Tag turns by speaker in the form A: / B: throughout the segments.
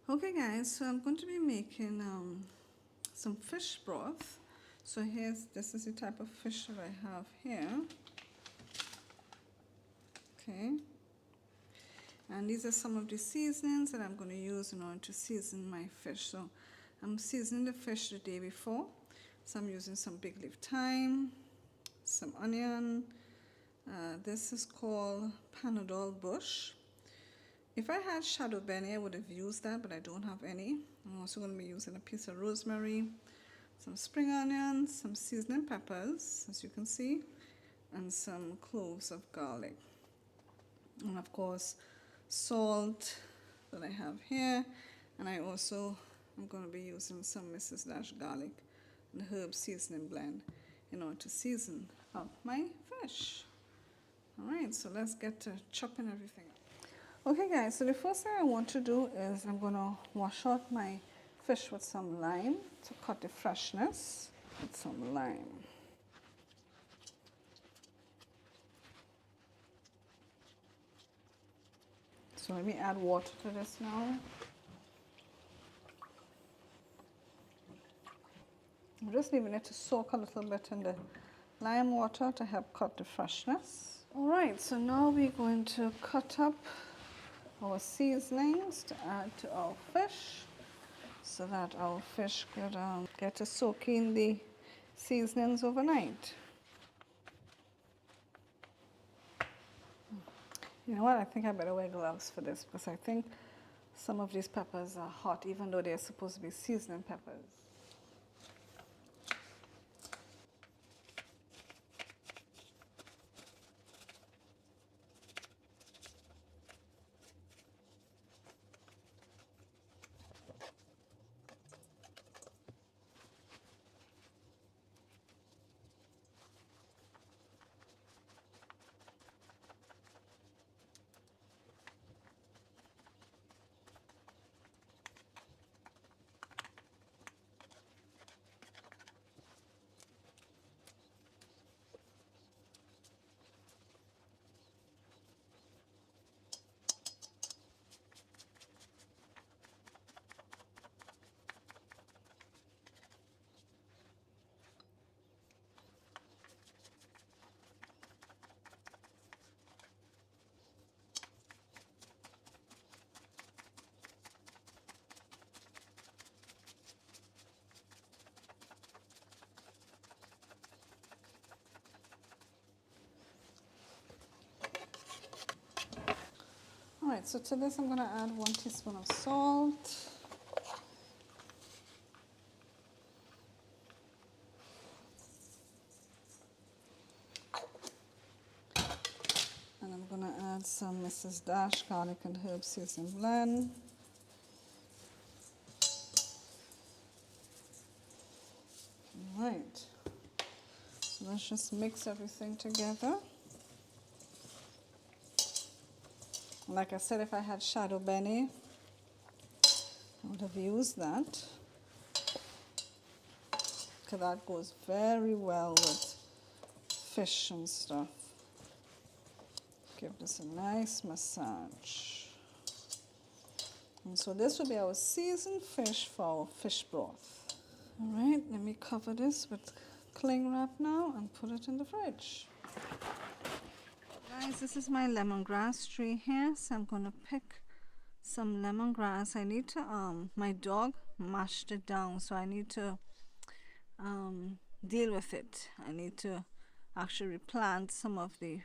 A: Okay guys, so I'm going to be making some fish broth. So this is the type of fish that I have here. Okay. And these are some of the seasonings that I'm going to use in order to season my fish. So I'm seasoning the fish the day before. So I'm using some big leaf thyme, some onion. This is called Panadol Bush. If I had shadow benny, I would have used that, but I don't have any. I'm also going to be using a piece of rosemary, some spring onions, some seasoning peppers, as you can see, and some cloves of garlic. And of course, salt that I have here. And I also am going to be using some Mrs. Dash garlic and herb seasoning blend in order to season up my fish. Alright, so let's get to chopping everything up. Okay guys, so the first thing I want to do is I'm going to wash out my fish with some lime to cut the freshness with some lime. So let me add water to this now. I'm just leaving it to soak a little bit in the lime water to help cut the freshness. Alright, so now we're going to cut up our seasonings to add to our fish so that our fish could get to soak in the seasonings overnight. You know what, I think I better wear gloves for this because I think some of these peppers are hot even though they're supposed to be seasoning peppers. Alright, so to this I'm going to add 1 teaspoon of salt. And I'm going to add some Mrs. Dash garlic and herb seasoning blend. Alright, so let's just mix everything together. Like I said, if I had shadow benny, I would have used that. Because that goes very well with fish and stuff. Give this a nice massage. And so this will be our seasoned fish for our fish broth. Alright, let me cover this with cling wrap now and put it in the fridge. Guys, this is my lemongrass tree here, so I'm going to pick some lemongrass. I need to, my dog mashed it down, so I need to deal with it. I need to actually replant some of the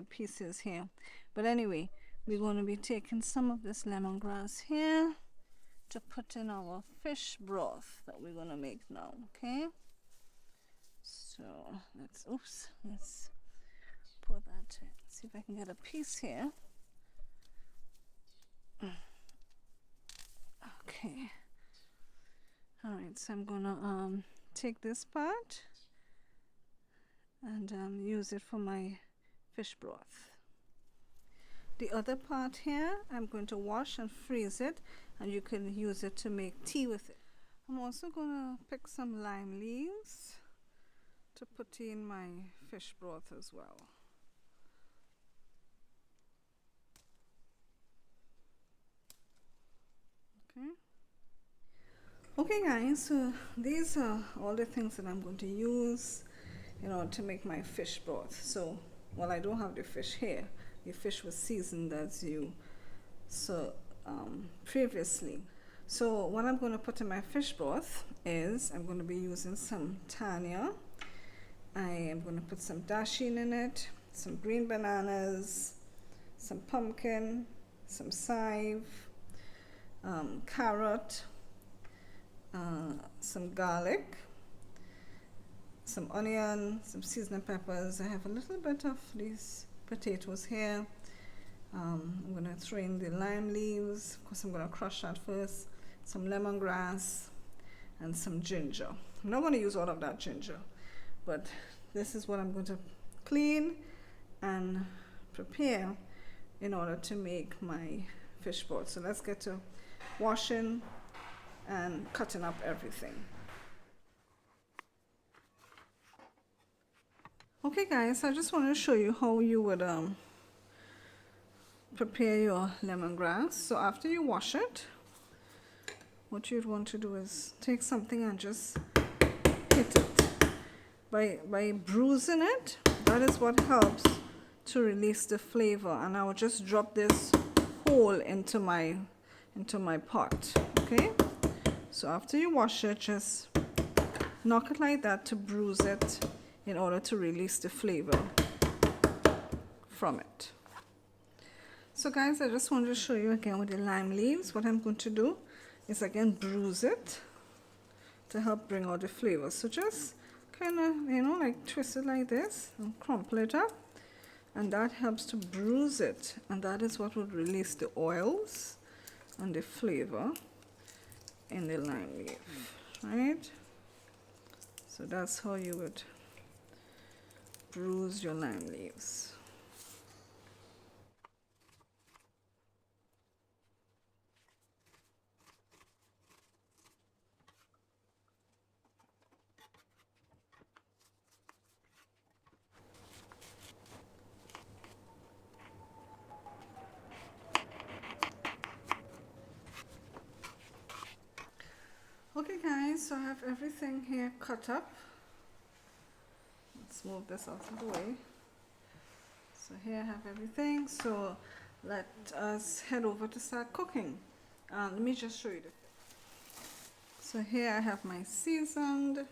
A: pieces here. But anyway, we're going to be taking some of this lemongrass here to put in our fish broth that we're going to make now, okay? So let's pour that in. See if I can get a piece here. Okay. Alright, so I'm gonna take this part and use it for my fish broth. The other part here, I'm going to wash and freeze it, and you can use it to make tea with it. I'm also gonna pick some lime leaves to put in my fish broth as well. Okay. Okay guys, so these are all the things that I'm going to use in order to make my fish broth. So, well, I don't have the fish here. The fish was seasoned as you saw previously. So what I'm going to put in my fish broth is I'm going to be using some tanya. I am going to put some dasheen in it, some green bananas, some pumpkin, some chive, carrot, some garlic, some onion, some seasoning peppers. I have a little bit of these potatoes here. I'm going to throw in the lime leaves. Of course, I'm going to crush that first. Some lemongrass and some ginger. I'm not going to use all of that ginger, but this is what I'm going to clean and prepare in order to make my fish broth. So let's get to washing and cutting up everything. Okay guys, I just want to show you how you would prepare your lemongrass. So after you wash it, what you'd want to do is take something and just hit it. By bruising it, that is what helps to release the flavor. And I will just drop this whole into my pot. Okay, so after you wash it, just knock it like that to bruise it in order to release the flavor from it. So guys, I just wanted to show you again with the lime leaves. What I'm going to do is again bruise it to help bring out the flavor. So just kind of, you know, like twist it like this and crumple it up, and that helps to bruise it, and that is what would release the oils and the flavor in the lime leaf, right? So that's how you would bruise your lime leaves. Okay guys, so I have everything here cut up. Let's move this out of the way. So here I have everything. So let us head over to start cooking. Let me just show you the fish. So here I have my seasoned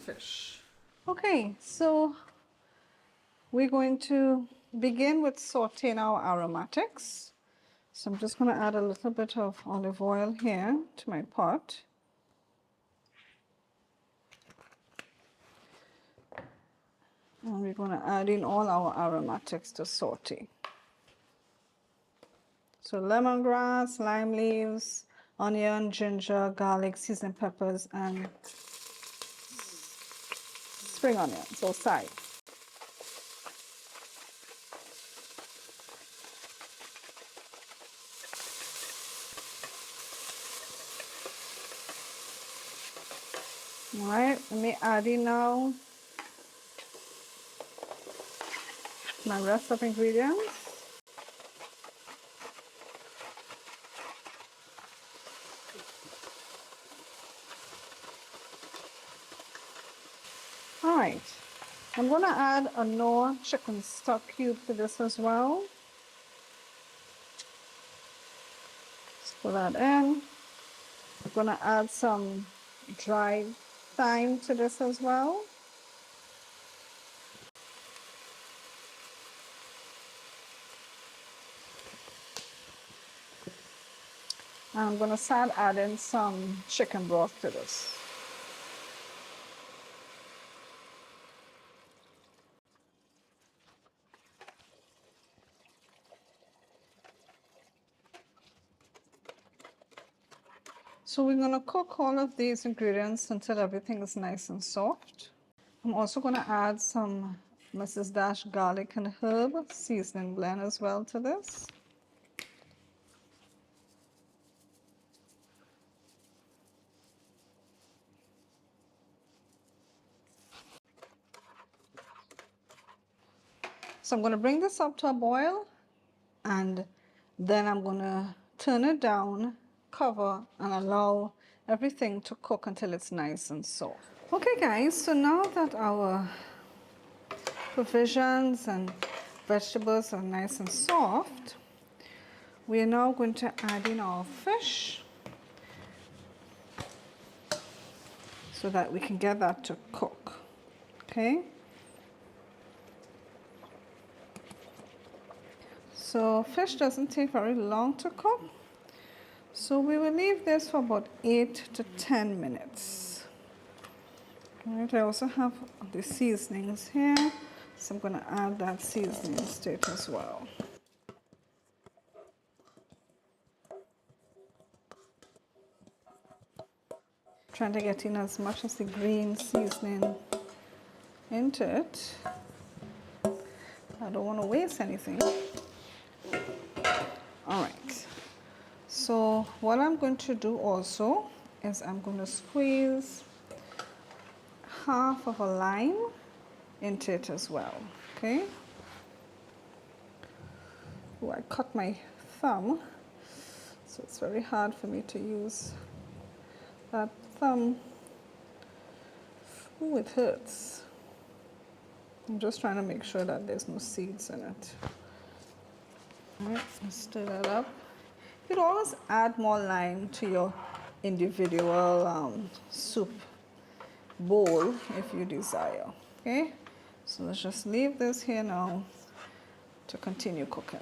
A: fish. Okay, so we're going to begin with sauteing our aromatics. So I'm just going to add a little bit of olive oil here to my pot. And we're going to add in all our aromatics to saute. So lemongrass, lime leaves, onion, ginger, garlic, seasoned peppers, and spring onions or chive. All right, let me add in now my rest of ingredients. All right, I'm going to add a Knorr chicken stock cube to this as well. Let's put that in. I'm going to add some dried thyme to this as well. I'm going to start adding some chicken broth to this. So we're going to cook all of these ingredients until everything is nice and soft. I'm also going to add some Mrs. Dash garlic and herb seasoning blend as well to this. So I'm going to bring this up to a boil, and then I'm going to turn it down, cover, and allow everything to cook until it's nice and soft. Okay guys, so now that our provisions and vegetables are nice and soft, we are now going to add in our fish so that we can get that to cook. Okay? So fish doesn't take very long to cook. So we will leave this for about 8 to 10 minutes. All right, I also have the seasonings here, so I'm going to add that seasonings to it as well. Trying to get in as much as the green seasoning into it. I don't want to waste anything. All right. So what I'm going to do also is I'm going to squeeze half of a lime into it as well. Okay. Oh, I cut my thumb, so it's very hard for me to use that thumb. Oh, it hurts. I'm just trying to make sure that there's no seeds in it. All right, let's stir that up. You could always add more lime to your individual soup bowl if you desire. Okay, so let's just leave this here now to continue cooking.